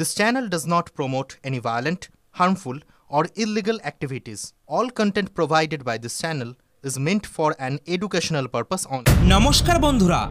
This channel does not promote any violent, harmful, or illegal activities. All content provided by this channel is meant for an educational purpose only. নমস্কার বন্ধুরা,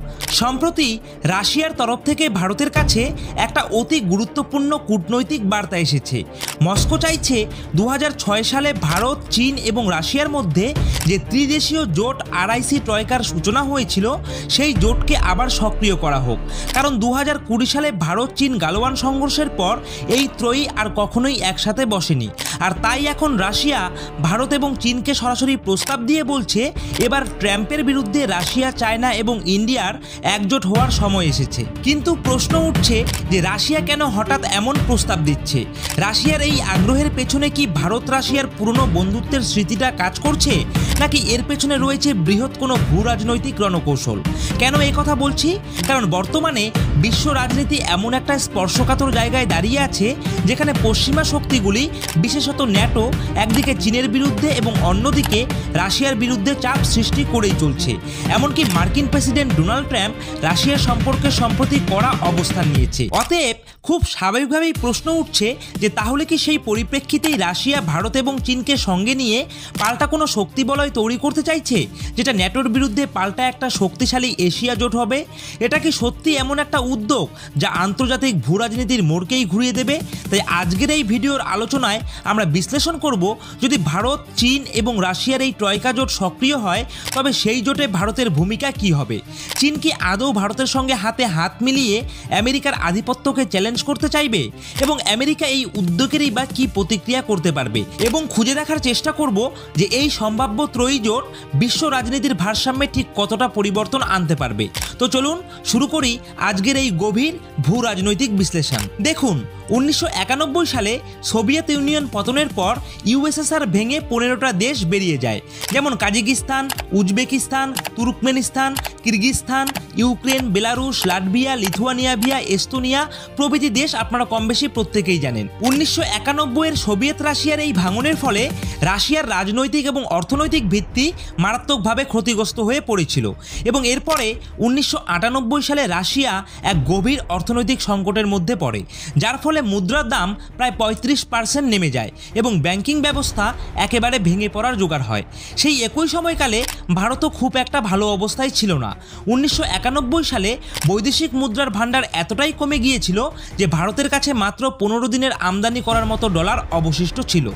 সম্প্রতি রাশিয়ার তরফ থেকে ভারতের কাছে একটা অতি গুরুত্বপূর্ণ কূটনৈতিক বার্তা এসেছে। মস্কো চাইছে 2006 সালে ভারত, চীন এবং রাশিয়ার মধ্যে যে ত্রিদেশীয় জোট RIC ট্রয়কার সূচনা হয়েছিল সেই জোটকে আবার সক্রিয় করা হোক। কারণ 2020 সালে ভারত চীন গালওয়ান সংঘর্ষের পর এই ত্রয়ী আর কখনোই একসাথে বসেনি। আর তাই এখন রাশিয়া ভারত এবং চীনকে সরাসরি প্রস্তাব দিয়ে বলছে এবার ট্রাম্পের বিরুদ্ধে রাশিয়া, চায়না এবং ইন্ডিয়ার একজোট হওয়ার সময় এসেছে। কিন্তু প্রশ্ন উঠছে যে রাশিয়া কেন হঠাৎ এমন প্রস্তাব দিচ্ছে? রাশিয়ার এই আগ্রহের পেছনে কি ভারত রাশিয়ার পুরনো বন্ধুত্বের স্মৃতিটা কাজ করছে, নাকি এর পেছনে রয়েছে বৃহৎ কোনো ভূ রাজনৈতিক রণকৌশল? কেন এই কথা বলছি? কারণ বর্তমানে বিশ্ব রাজনীতি এমন একটা স্পর্শকাতর জায়গায় দাঁড়িয়ে আছে যেখানে পশ্চিমা শক্তিগুলি, বিশেষত ন্যাটো, একদিকে চীনের বিরুদ্ধে এবং অন্যদিকে রাশিয়ার বিরুদ্ধে চাপ সৃষ্টি করেই চলছে। এমনকি মার্কিন প্রেসিডেন্ট ডোনাল্ড ট্রাম্প রাশিয়ার সম্পর্কে সম্প্রতি কড়া অবস্থান নিয়েছে। অতএব খুব স্বাভাবিকভাবেই প্রশ্ন উঠছে যে তাহলে কি সেই পরিপ্রেক্ষিতেই রাশিয়া ভারত এবং চীনকে সঙ্গে নিয়ে পাল্টা কোনো শক্তি বলয় তৈরি করতে চাইছে, যেটা ন্যাটোর বিরুদ্ধে পাল্টা একটা শক্তিশালী এশিয়া জোট হবে? এটা কি সত্যি এমন একটা উদ্যোগ যা আন্তর্জাতিক ভূ রাজনীতির মোড়কেই ঘুরিয়ে দেবে? তাই আজকের এই ভিডিওর আলোচনায় আমরা বিশ্লেষণ করব, যদি ভারত, চীন এবং রাশিয়ার এই ট্রয়কা জোট সক্রিয় হয় তবে সেই জোটে ভারতের ভূমিকা কি হবে? চীন কি আদৌ ভারতের সঙ্গে হাতে হাত মিলিয়ে আমেরিকার আধিপত্যকে চ্যালেঞ্জ করতে চাইবে? এবং আমেরিকা এই উদ্যোগেরই বা কি প্রতিক্রিয়া করতে পারবে? এবং খুঁজে দেখার চেষ্টা করব যে এই সম্ভাব্য ত্রয়ী জোট বিশ্ব রাজনীতির ভারসাম্যে ঠিক কতটা পরিবর্তন আনতে পারবে। তো চলুন শুরু করি আজকের এই গভীর ভূ রাজনৈতিক বিশ্লেষণ। দেখুন, 1991 সালে সোভিয়েত ইউনিয়ন পতনের পর USSR ভেঙে 15টা দেশ বেরিয়ে যায়, যেমন Kazakhstan, Uzbekistan, Turkmenistan, Kyrgyzstan, Ukraine, Belarus, Latvia, Lithuania, Estonia প্রভৃতি দেশ আপনারা কম বেশি প্রত্যেকেই জানেন। 1991-এর সোভিয়েত রাশিয়ার এই ভাঙনের ফলে রাশিয়ার রাজনৈতিক এবং অর্থনৈতিক ভিত্তি মারাত্মকভাবে ক্ষতিগ্রস্ত হয়ে পড়েছিল এবং এরপরে 1998 সালে রাশিয়া এক গভীর অর্থনৈতিক সংকটের মধ্যে পড়ে, যার ফলে মুদ্রার দাম প্রায় 35% নেমে যায় এবং ব্যাংকিং ব্যবস্থা একেবারে ভেঙে পড়ার জোগাড় হয়। সেই একই সময়কালে ভারতও খুব একটা ভালো অবস্থায় ছিল না। 1991 সালে বৈদেশিক মুদ্রার ভাণ্ডার এতটাই কমে গিয়েছিল যে ভারতের কাছে মাত্র 15 দিনের আমদানি করার মতো ডলার অবশিষ্ট ছিল।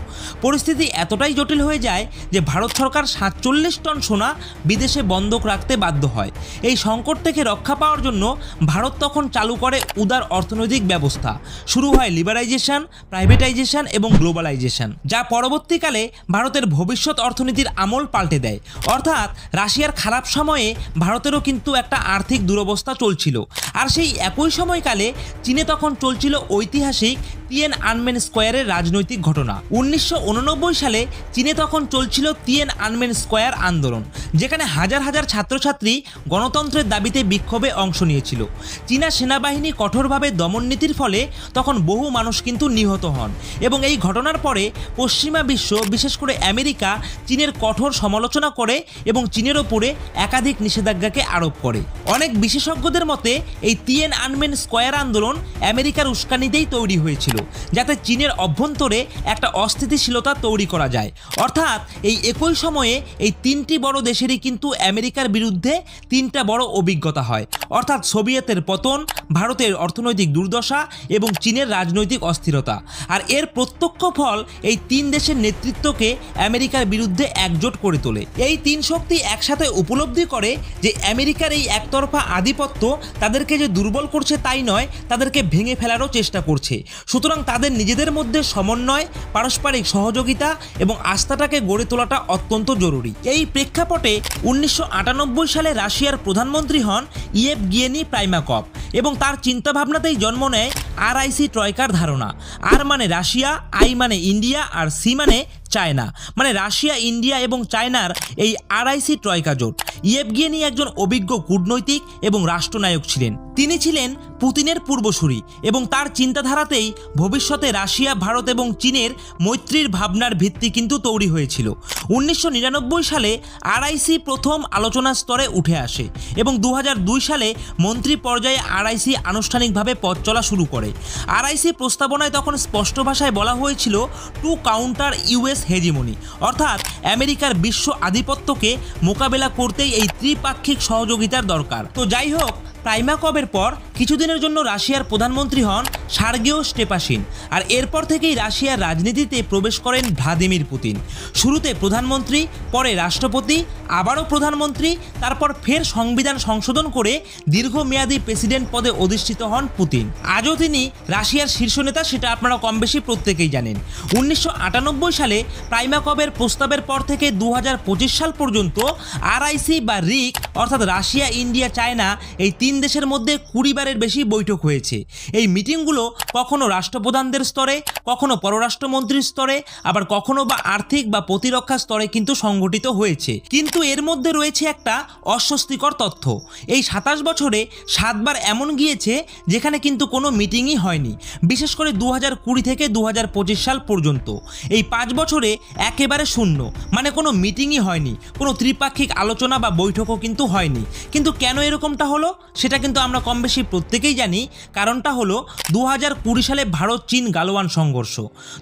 পরিস্থিতি এতটাই জটিল হয়ে যায় যে ভারত সরকার 47 টন সোনা বিদেশে বন্ধক রাখতে বাধ্য হয়। এই সংকট থেকে রক্ষা পাওয়ার জন্য ভারত তখন চালু করে উদার অর্থনৈতিক ব্যবস্থা। শুরু হয় লিবারাইজেশন, প্রাইভেটাইজেশন এবং গ্লোবালাইজেশন, যা পরবর্তীকালে ভারতের ভবিষ্যৎ অর্থনীতির আমল পাল্টে দেয়। অর্থাৎ রাশিয়ার খারাপ সময়ে ভারতেরও কিন্তু একটা আর্থিক দুরবস্থা চলছিল। আর সেই একই সময়কালে চীনে তখন চলছিল ঐতিহাসিক তিয়েনআনমেন স্কোয়ারের রাজনৈতিক ঘটনা। 1989 সালে চীনে তখন চলছিল তিয়েনআনমেন স্কোয়ার আন্দোলন, যেখানে হাজার হাজার ছাত্রছাত্রী গণতন্ত্রের দাবিতে বিক্ষোভে অংশ নিয়েছিল। চীনা সেনাবাহিনী কঠোরভাবে দমননীতির ফলে তখন বহু মানুষ কিন্তু নিহত হন এবং এই ঘটনার পরে পশ্চিমা বিশ্ব, বিশেষ করে আমেরিকা, চীনের কঠোর সমালোচনা করে এবং চীনের ওপরে একাধিক নিষেধাজ্ঞাকে আরোপ করে। অনেক বিশেষজ্ঞদের মতে এই তিয়েনআনমেন স্কোয়ার আন্দোলন আমেরিকার উস্কানিতেই তৈরি হয়েছিল, যাতে চীনের অভ্যন্তরে একটা অস্থিতিশীলতা তৈরি করা যায়। অর্থাৎ এই একই সময়ে এই তিনটি বড় দেশেরই কিন্তু আমেরিকার বিরুদ্ধে তিনটা বড় অভিজ্ঞতা হয়, অর্থাৎ সোভিয়েতের পতন, ভারতের অর্থনৈতিক দুর্দশা এবং চীনের রাজনৈতিক অস্থিরতা। আর এর প্রত্যক্ষ ফল এই তিন দেশের নেতৃত্বকে আমেরিকার বিরুদ্ধে একজোট করে তোলে। এই তিন শক্তি একসাথে উপলব্ধি করে যে আমেরিকার এই একতরফা আধিপত্য তাদেরকে যে দুর্বল করছে তাই নয়, তাদেরকে ভেঙে ফেলারও চেষ্টা করছে। সুতরাং তাদের নিজেদের মধ্যে সমন্বয়, পারস্পরিক সহযোগিতা এবং আস্থাটাকে গড়ে তোলাটা অত্যন্ত জরুরি। এই প্রেক্ষাপটে 1998 সালে রাশিয়ার প্রধানমন্ত্রী হন ইয়েভগেনি প্রাইমাকভ এবং তার চিন্তাভাবনাতেই জন্ম নেয় RIC ট্রয়কার ধারণা। আর মানে রাশিয়া, I মানে ইন্ডিয়া আর C মানে চায়না, মানে রাশিয়া, ইন্ডিয়া এবং চায়নার এই RIC ট্রয়কা জোট। ইয়েভগেনি একজন অভিজ্ঞ কূটনৈতিক এবং রাষ্ট্রনায়ক ছিলেন। তিনি ছিলেন পুতিনের পূর্বসূরি এবং তার চিন্তাধারাতেই ভবিষ্যতে রাশিয়া, ভারত এবং চীনের মৈত্রীর ভাবনার ভিত্তি কিন্তু তৈরি হয়েছিল। 1999 সালে RIC প্রথম আলোচনা স্তরে উঠে আসে এবং 2002 সালে মন্ত্রী পর্যায়ে RIC আনুষ্ঠানিকভাবে পথ চলা শুরু করে। করে। আরআইসি প্রস্তাবনায় তখন স্পষ্ট ভাষায় বলা হয়েছিল টু কাউন্টার ইউএস হেজিমনি, অর্থাৎ আমেরিকার বিশ্ব আধিপত্যকে মোকাবেলা করতেই এই ত্রিপাক্ষিক সহযোগিতার দরকার। তো যাই হোক, প্রাইমাকবের পর কিছুদিনের জন্য রাশিয়ার প্রধানমন্ত্রী হন সার্গেই স্টেপাশিন, আর এরপর থেকেই রাশিয়ার রাজনীতিতে প্রবেশ করেন ভ্লাদিমির পুতিন। শুরুতে প্রধানমন্ত্রী, পরে রাষ্ট্রপতি, আবারও প্রধানমন্ত্রী, তারপর ফের সংবিধান সংশোধন করে দীর্ঘমেয়াদী প্রেসিডেন্ট পদে অধিষ্ঠিত হন পুতিন। আজও তিনি রাশিয়ার শীর্ষ নেতা, সেটা আপনারা কম বেশি প্রত্যেকেই জানেন। 1998 সালে প্রাইমাকবের প্রস্তাবের পর থেকে 2025 সাল পর্যন্ত আরআইসি বা রিক অর্থাৎ রাশিয়া, ইন্ডিয়া, চায়না এই 3 দেশের মধ্যে 20 বারের বেশি বৈঠক হয়েছে। এই মিটিংগুলো কখনো রাষ্ট্রপ্রধানদের স্তরে, কখনো পররাষ্ট্রমন্ত্রীর স্তরে, আবার কখনো বা আর্থিক বা প্রতিরক্ষা স্তরে কিন্তু সংগঠিত হয়েছে। কিন্তু এর মধ্যে রয়েছে একটা অস্বস্তিকর তথ্য। এই 27 বছরে 7 বার এমন গিয়েছে যেখানে কিন্তু কোনো মিটিংই হয়নি, বিশেষ করে 2020 থেকে 2025 সাল পর্যন্ত। এই 5 বছরে একেবারে শূন্য, মানে কোনো মিটিংই হয়নি, কোনো ত্রিপাক্ষিক আলোচনা বা বৈঠকও কিন্তু হয়নি। কিন্তু কেন এরকমটা হলো সেটা কিন্তু আমরা কম বেশি প্রত্যেকেই জানি। কারণটা হলো 2020 সালে ভারত চীন গালওয়ান সংঘর্ষ।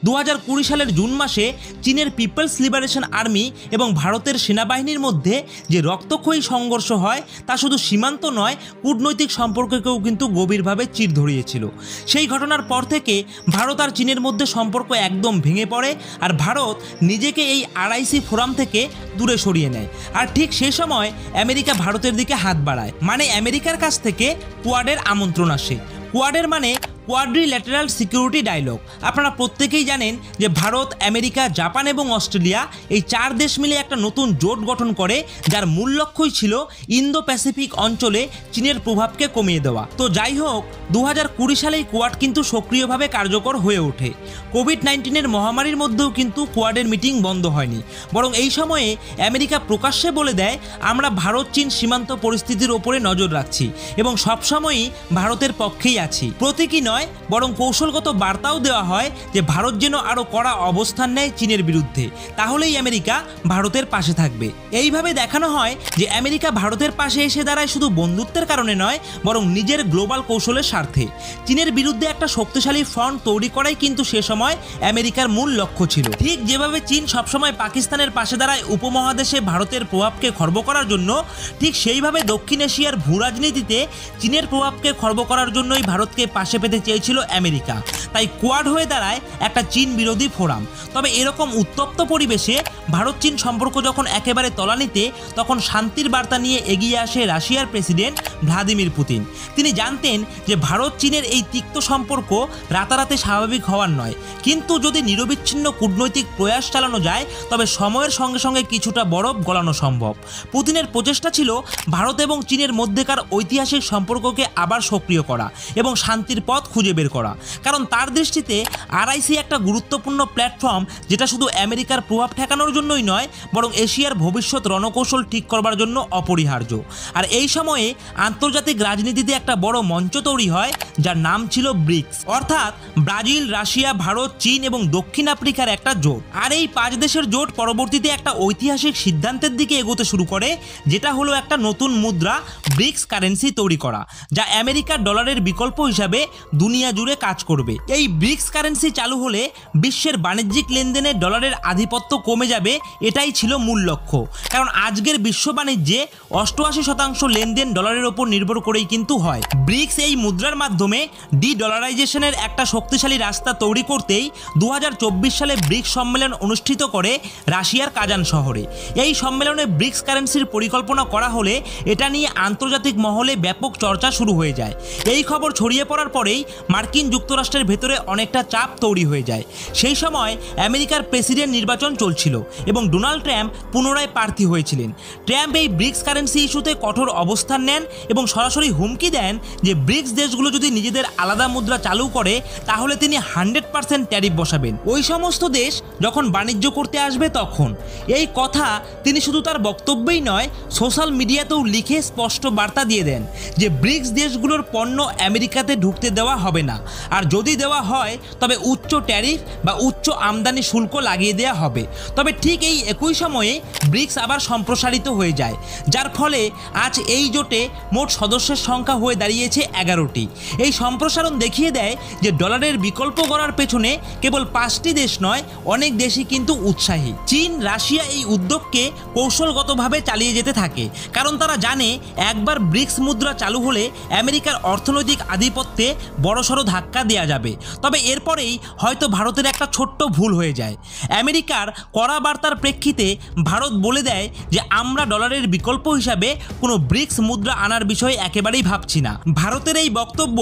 2020 সালের জুন মাসে চীনের পিপলস লিবারেশন আর্মি এবং ভারতের সেনাবাহিনীর মধ্যে যে রক্তক্ষয়ী সংঘর্ষ হয় তা শুধু সীমান্ত নয়, কূটনৈতিক সম্পর্ককেও কিন্তু গভীরভাবে চির ধরিয়েছিল। সেই ঘটনার পর থেকে ভারত আর চীনের মধ্যে সম্পর্ক একদম ভেঙে পড়ে, আর ভারত নিজেকে এই আরআইসি ফোরাম থেকে দূরে সরিয়ে নেয়। আর ঠিক সেই সময় আমেরিকা ভারতের দিকে হাত বাড়ায়, মানে আমেরিকার কাছ থেকে কোয়াডের আমন্ত্রণ আসে। কোয়াডের মানে কোয়াড্রিল্যাটারাল সিকিউরিটি ডায়লগ। আপনারা প্রত্যেকেই জানেন যে ভারত, আমেরিকা, জাপান এবং অস্ট্রেলিয়া এই 4 দেশ মিলে একটা নতুন জোট গঠন করে, যার মূল লক্ষ্যই ছিল ইন্দো প্যাসিফিক অঞ্চলে চীনের প্রভাবকে কমিয়ে দেওয়া। তো যাই হোক, 2020 সালে কোয়াড কিন্তু সক্রিয়ভাবে কার্যকর হয়ে ওঠে। কোভিড-19 মহামারীর মধ্যেও কিন্তু কোয়াডের মিটিং বন্ধ হয়নি, বরং এই সময়ে আমেরিকা প্রকাশ্যে বলে দেয়, আমরা ভারত চীন সীমান্ত পরিস্থিতির ওপরে নজর রাখছি এবং সবসময়ই ভারতের পক্ষেই আছি। প্রতীকী নয়, বরং কৌশলগত বার্তাও দেওয়া হয় যে ভারত যেন আরও কড়া অবস্থান নেয় চীনের বিরুদ্ধে, তাহলেই আমেরিকা ভারতের পাশে থাকবে। এইভাবে দেখানো হয় যে আমেরিকা ভারতের পাশে এসে দাঁড়ায় শুধু বন্ধুত্বের কারণে নয়, বরং নিজের গ্লোবাল কৌশলের স্বার্থে। চীনের বিরুদ্ধে একটা শক্তিশালী ফ্রন্ট তৈরি করাই কিন্তু সে সময় আমেরিকার মূল লক্ষ্য ছিল। ঠিক যেভাবে চীন সবসময় পাকিস্তানের পাশে দাঁড়ায় উপমহাদেশে ভারতের প্রভাবকে খর্ব করার জন্য, ঠিক সেইভাবে দক্ষিণ এশিয়ার ভূ রাজনীতিতে চীনের প্রভাবকে খর্ব করার জন্যই ভারতকে পাশে পেতে চেয়েছিল আমেরিকা। তাই কোয়াড হয়ে দাঁড়ায় একটা চীন বিরোধী ফোরাম। তবে এরকম উত্তপ্ত পরিবেশে ভারত চীন সম্পর্ক যখন একেবারে তলানিতে, তখন শান্তির বার্তা নিয়ে এগিয়ে আসে রাশিয়ার প্রেসিডেন্ট ভ্লাদিমির পুতিন। তিনি জানতেন যে ভারত চীনের এই তিক্ত সম্পর্ক রাতারাতি স্বাভাবিক হওয়ার নয়, কিন্তু যদি নিরবিচ্ছিন্ন কূটনৈতিক প্রয়াস চালানো যায় তবে সময়ের সঙ্গে সঙ্গে কিছুটা বরফ গলানো সম্ভব। পুতিনের প্রচেষ্টা ছিল ভারত এবং চীনের মধ্যেকার ঐতিহাসিক সম্পর্ককে আবার সক্রিয় করা এবং শান্তির পথ খুঁজে বের করা। কারণ তার দৃষ্টিতে আরআইসি একটা গুরুত্বপূর্ণ প্ল্যাটফর্ম, যেটা শুধু আমেরিকার প্রভাব ঠেকানোর জন্যই নয়, বরং এশিয়ার ভবিষ্যৎ রণকৌশল ঠিক করবার জন্য অপরিহার্য। আর এই সময়ে আন্তর্জাতিক রাজনীতিতে একটা বড় মঞ্চ তৈরি হয়, যার নাম ছিল ব্রিক্স, অর্থাৎ ব্রাজিল, রাশিয়া, ভারত, চীন এবং দক্ষিণ আফ্রিকার একটা জোট। আর এই 5 দেশের জোট পরবর্তীতে একটা ঐতিহাসিক সিদ্ধান্তের দিকে এগোতে শুরু করে, যেটা হলো একটা নতুন মুদ্রা ব্রিক্স কারেন্সি তৈরি করা, যা আমেরিকার ডলারের বিকল্প হিসাবে দুনিয়া জুড়ে কাজ করবে। এই ব্রিক্স কারেন্সি চালু হলে বিশ্বের বাণিজ্যিক লেনদেনে ডলারের আধিপত্য কমে যাবে, এটাই ছিল মূল লক্ষ্য। কারণ আজকের বিশ্ব বাণিজ্যে 88% লেনদেন ডলারের ওপর নির্ভর করেই কিন্তু হয়। ব্রিক্স এই মুদ্রার মাধ্যমে ডি-ডলারাইজেশনের একটা শক্তিশালী রাস্তা তৈরি করতেই 2024 সালে ব্রিক্স সম্মেলন অনুষ্ঠিত করে রাশিয়ার কাজান শহরে। এই সম্মেলনে ব্রিক্স কারেন্সির পরিকল্পনা করা হলে এটা নিয়ে আন্তর্জাতিক মহলে ব্যাপক চর্চা শুরু হয়ে যায়। এই খবর ছড়িয়ে পড়ার পরেই মার্কিন যুক্তরাষ্ট্রের ভেতরে অনেকটা চাপ তৈরি হয়ে যায়। সেই সময় আমেরিকার প্রেসিডেন্ট নির্বাচন চলছিল এবং ডোনাল্ড ট্রাম্প পুনরায় প্রার্থী হয়েছিলেন। ট্রাম্প এই ব্রিক্স কারেন্সি ইস্যুতে কঠোর অবস্থান নেন এবং সরাসরি হুমকি দেন যে ব্রিক্স দেশগুলো যদি নিজেদের আলাদা মুদ্রা চালু করে তাহলে তিনি 100% ট্যারিফ বসাবেন ওই সমস্ত দেশ যখন বাণিজ্য করতে আসবে তখন। এই কথা তিনি শুধু তার বক্তব্যেই নয়, সোশ্যাল মিডিয়াতেও লিখে স্পষ্ট বার্তা দিয়ে দেন যে ব্রিক্স দেশগুলোর পণ্য আমেরিকাতে ঢুকতে দেওয়া হবে না, আর যদি দেওয়া হয় তবে উচ্চ ট্যারিফ বা উচ্চ আমদানি শুল্ক লাগিয়ে দেওয়া হবে। তবে ঠিক এই একই সময়ে ব্রিক্স আবার সম্প্রসারিত হয়ে যায়, যার ফলে আজ এই জোটে মোট সদস্যের সংখ্যা হয়ে দাঁড়িয়েছে 11টি। এই সম্প্রসারণ দেখিয়ে দেয় যে ডলারের বিকল্প করার পেছনে কেবল 5টি দেশ নয়, অনেক দেশই কিন্তু উৎসাহী। চীন, রাশিয়া এই উদ্যোগকে কৌশলগতভাবে চালিয়ে যেতে থাকে, কারণ তারা জানে একবার ব্রিক্স মুদ্রা চালু হলে আমেরিকার অর্থনৈতিক আধিপত্যে বড়সড় ধাক্কা দেওয়া যাবে। তবে এরপরেই হয়তো ভারতের একটা ছোট্ট ভুল হয়ে যায়। আমেরিকার কড়া বার্তার প্রেক্ষিতে ভারত বলে দেয় যে আমরা ডলারের বিকল্প হিসাবে কোনো ব্রিক্স মুদ্রা আনার বিষয়ে একেবারেই ভাবছি না। ভারতের এই বক্তব্য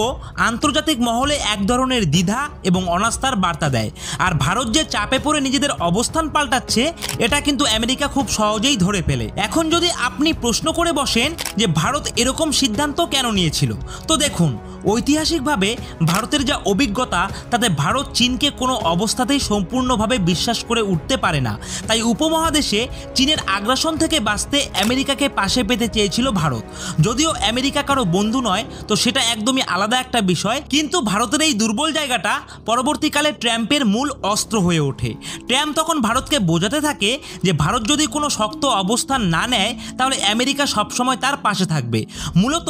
আন্তর্জাতিক মহলে এক ধরনের দ্বিধা এবং অনাস্থার বার্তা দেয়, আর ভারত যে চাপে পড়ে নিজেদের অবস্থান পাল্টাচ্ছে এটা কিন্তু আমেরিকা খুব সহজেই ধরে ফেলে। এখন যদি আপনি প্রশ্ন করে বসেন যে ভারত এরকম সিদ্ধান্ত কেন নিয়েছিল, তো দেখুন, ঐতিহাসিকভাবে ভারতের যা অভিজ্ঞতা তাতে ভারত চীনকে কোনো অবস্থাতেই সম্পূর্ণভাবে বিশ্বাস করে উঠতে পারে না। তাই উপমহাদেশে চীনের আগ্রাসন থেকে বাঁচতে আমেরিকাকে পাশে পেতে চেয়েছিল ভারত। যদিও আমেরিকা কারো বন্ধু নয়, তো সেটা একদমই আলাদা একটা বিষয়, কিন্তু ভারতের এই দুর্বল জায়গাটা পরবর্তীকালে ট্রাম্পের মূল অস্ত্র হয়ে ওঠে। ট্রাম্প তখন ভারতকে বোঝাতে থাকে যে ভারত যদি কোনো শক্ত অবস্থান না নেয় তাহলে আমেরিকা সবসময় তার পাশে থাকবে। মূলত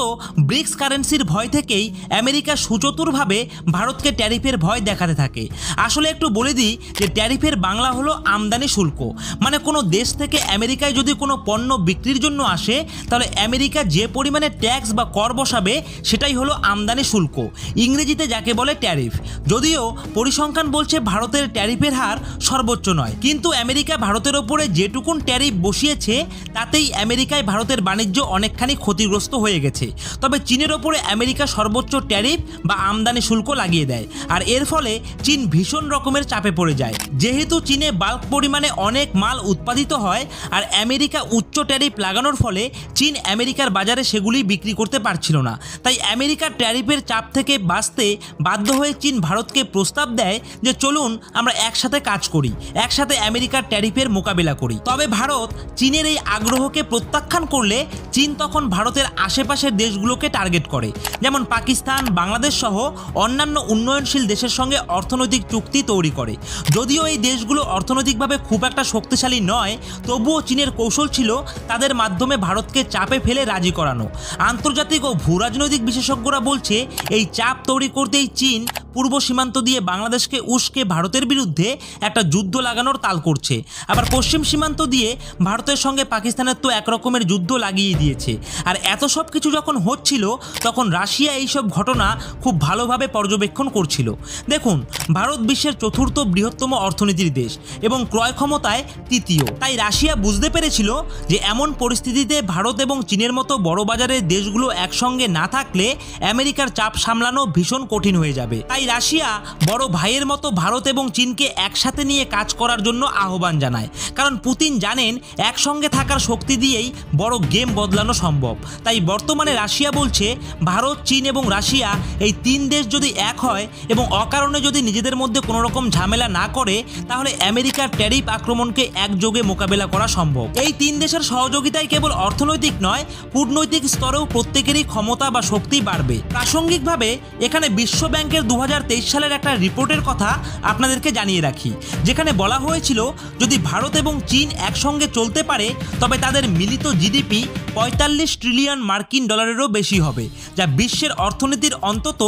ব্রিক্স কারেন্সির ভয় থেকেই আমেরিকা সুচতুরভাবে ভারতকে ট্যারিফের ভয় দেখাতে থাকে। আসলে একটু বলে দিই যে ট্যারিফের বাংলা হলো আমদানি শুল্ক। মানে কোনো দেশ থেকে আমেরিকায় যদি কোনো পণ্য বিক্রির জন্য আসে তাহলে আমেরিকা যে পরিমাণে ট্যাক্স বা কর বসাবে সেটাই হলো আমদানি শুল্ক, ইংরেজিতে যাকে বলে ট্যারিফ। যদিও পরিসংখ্যান বলছে ভারতের ট্যারিফের হার সর্বোচ্চ নয়, কিন্তু আমেরিকা ভারতের ওপরে যেটুকুন ট্যারিফ বসিয়েছে তাতেই আমেরিকায় ভারতের বাণিজ্য অনেকখানি ক্ষতিগ্রস্ত হয়ে গেছে। তবে চীনের ওপরে আমেরিকা সর্বোচ্চ ট্যারিফ বা আমদানি শুল্ক লাগিয়ে দেয়, আর এর ফলে চীন ভীষণ রকমের চাপে পড়ে যায়। যেহেতু চীনে বাল্ক পরিমাণে অনেক মাল উৎপাদিত হয় আর আমেরিকা উচ্চ ট্যারিফ লাগানোর ফলে চীন আমেরিকার বাজারে সেগুলি বিক্রি করতে পারছিল না। তাই আমেরিকার ট্যারিফের চাপ থেকে বাঁচতে বাধ্য হয়ে চীন ভারতকে প্রস্তাব দেয় যে চলুন আমরা একসাথে কাজ করি, একসাথে আমেরিকার ট্যারিফের মোকাবিলা করি। তবে ভারত চীনের এই আগ্রহকে প্রত্যাখ্যান করলে চীন তখন ভারতের আশেপাশের দেশগুলোকে টার্গেট করে, যেমন পাকিস্তান, বাংলাদেশ সহ অন্যান্য উন্নয়নশীল দেশের সঙ্গে অর্থনৈতিক চুক্তি তৈরি করে। যদিও এই দেশগুলো অর্থনৈতিকভাবে খুব একটা শক্তিশালী নয়, তবুও চীনের কৌশল ছিল তাদের মাধ্যমে ভারতকে চাপে ফেলে রাজি করানো। আন্তর্জাতিক ও ভূরাজনৈতিক বিশেষজ্ঞরা বলছে এই চাপ তৈরি করতেই চীন পূর্ব সীমান্ত দিয়ে বাংলাদেশকে উস্কে ভারতের বিরুদ্ধে একটা যুদ্ধ লাগানোর তাল করছে। আবার পশ্চিম সীমান্ত দিয়ে ভারতের সঙ্গে পাকিস্তানের তো একরকমের যুদ্ধ লাগিয়ে দিয়েছে। আর এত সব কিছু যখন হচ্ছিল তখন রাশিয়া এইসব ঘটনা খুব ভালোভাবে পর্যবেক্ষণ করছিল। দেখুন, ভারত বিশ্বের চতুর্থ বৃহত্তম অর্থনীতির দেশ এবং ক্রয় ক্ষমতায় তৃতীয়। তাই রাশিয়া বুঝতে পেরেছিল যে এমন পরিস্থিতিতে ভারত এবং চীনের মতো বড় বাজারের দেশগুলো একসঙ্গে না থাকলে আমেরিকার চাপ সামলানো ভীষণ কঠিন হয়ে যাবে। তাই রাশিয়া বড় ভাইয়ের মতো ভারত এবং চীনকে একসাথে নিয়ে কাজ করার জন্য আহ্বান জানায়, কারণ পুতিন জানেন একসঙ্গে থাকার শক্তি দিয়েই বড় গেম বদলানো সম্ভব। তাই বর্তমানে রাশিয়া বলছে ভারত, চীন এবং রাশিয়া এই তিন দেশ যদি এক হয় এবং অকারণে যদি নিজেদের মধ্যে কোনো রকম ঝামেলা না করে তাহলে আমেরিকার ট্যারিফ আক্রমণকে একযোগে মোকাবেলা করা সম্ভব। এই তিন দেশের সহযোগিতায় কেবল অর্থনৈতিক নয়, কূটনৈতিক স্তরেও প্রত্যেকেরই ক্ষমতা বা শক্তি বাড়বে। প্রাসঙ্গিকভাবে এখানে বিশ্ব ব্যাংকের 2023 সালের একটা রিপোর্টের কথা আপনাদেরকে জানিয়ে রাখি, যেখানে বলা হয়েছিল যদি ভারত এবং চীন একসঙ্গে চলতে পারে তবে তাদের মিলিত জিডিপি 45 ট্রিলিয়ন মার্কিন ডলারেরও বেশি হবে, যা বিশ্বের অর্থনীতির অন্তত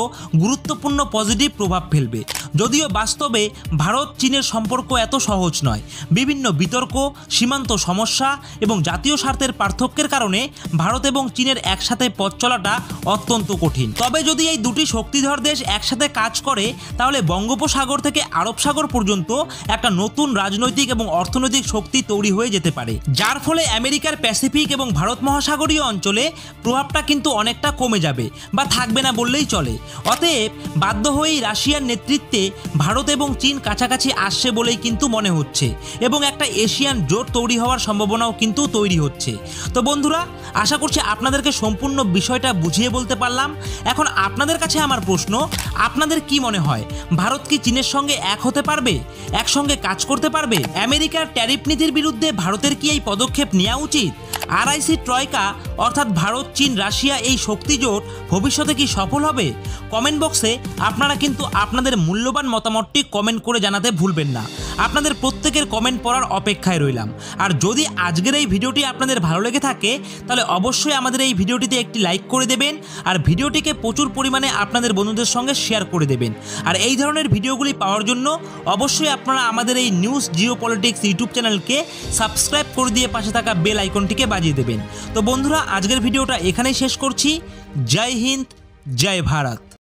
গুরুত্বপূর্ণ পজিটিভ প্রভাব ফেলবে। যদিও বাস্তবে ভারত চীনের সম্পর্ক এত সহজ নয়। বিভিন্ন বিতর্ক, সীমান্ত সমস্যা এবং জাতীয় স্বার্থের পার্থক্যের কারণে ভারত এবং চীনের একসাথে পথ চলাটা অত্যন্ত কঠিন। তবে যদি এই দুটি শক্তিধর দেশ একসাথে কাজ করে তাহলে বঙ্গোপসাগর থেকে আরব সাগর পর্যন্ত একটা নতুন রাজনৈতিক এবং অর্থনৈতিক শক্তি তৈরি হয়ে যেতে পারে, যার ফলে আমেরিকার প্যাসিফিক এবং ভারত মহাসাগরীয় অঞ্চলে প্রভাবটা কিন্তু অনেকটা কমে যাবে বা থাকবে না বললেই চলে। অতএব বাধ্য হয়েই রাশিয়ার নেতৃত্বে ভারত এবং চীন কাছাকাছি আসছে বলেই কিন্তু মনে হচ্ছে এবং একটা এশিয়ান জোট তৈরি হওয়ার সম্ভাবনাও কিন্তু তৈরি হচ্ছে। তো বন্ধুরা, আশা করছি আপনাদেরকে সম্পূর্ণ বিষয়টা বুঝিয়ে বলতে পারলাম। এখন আপনাদের কাছে আমার প্রশ্ন, আপনাদের কি মনে হয় ভারত কি চীনের সঙ্গে এক হতে পারবে, একসঙ্গে কাজ করতে পারবে? আমেরিকার ট্যারিফ নীতির বিরুদ্ধে ভারতের কি এই পদক্ষেপ নেওয়া উচিত? আরআইসি ট্রয়কা অর্থাৎ ভারত, চীন, রাশিয়া এই শক্তিজোট ভবিষ্যতে কি সফল হবে? কমেন্ট বক্সে আপনারা কিন্তু আপনাদের মূল্যবান মতামতটি কমেন্ট করে জানাতে ভুলবেন না। আপনাদের প্রত্যেকের কমেন্ট পড়ার অপেক্ষায় রইলাম। আর যদি আজকের এই ভিডিওটি আপনাদের ভালো লেগে থাকে তাহলে অবশ্যই আমাদের এই ভিডিওটিতে একটি লাইক করে দেবেন আর ভিডিওটিকে প্রচুর পরিমাণে আপনাদের বন্ধুদের সঙ্গে শেয়ার করে দেবেন। আর এই ধরনের ভিডিওগুলি পাওয়ার জন্য অবশ্যই আপনারা আমাদের এই নিউজ জিওপলিটিক্স ইউটিউব চ্যানেলকে সাবস্ক্রাইব করে দিয়ে পাশে থাকা বেল আইকনটিকে বাজিয়ে দেবেন। তো বন্ধুরা, আজকের ভিডিওটা এখানেই শেষ করছি। জয় হিন্দ, জয় ভারত।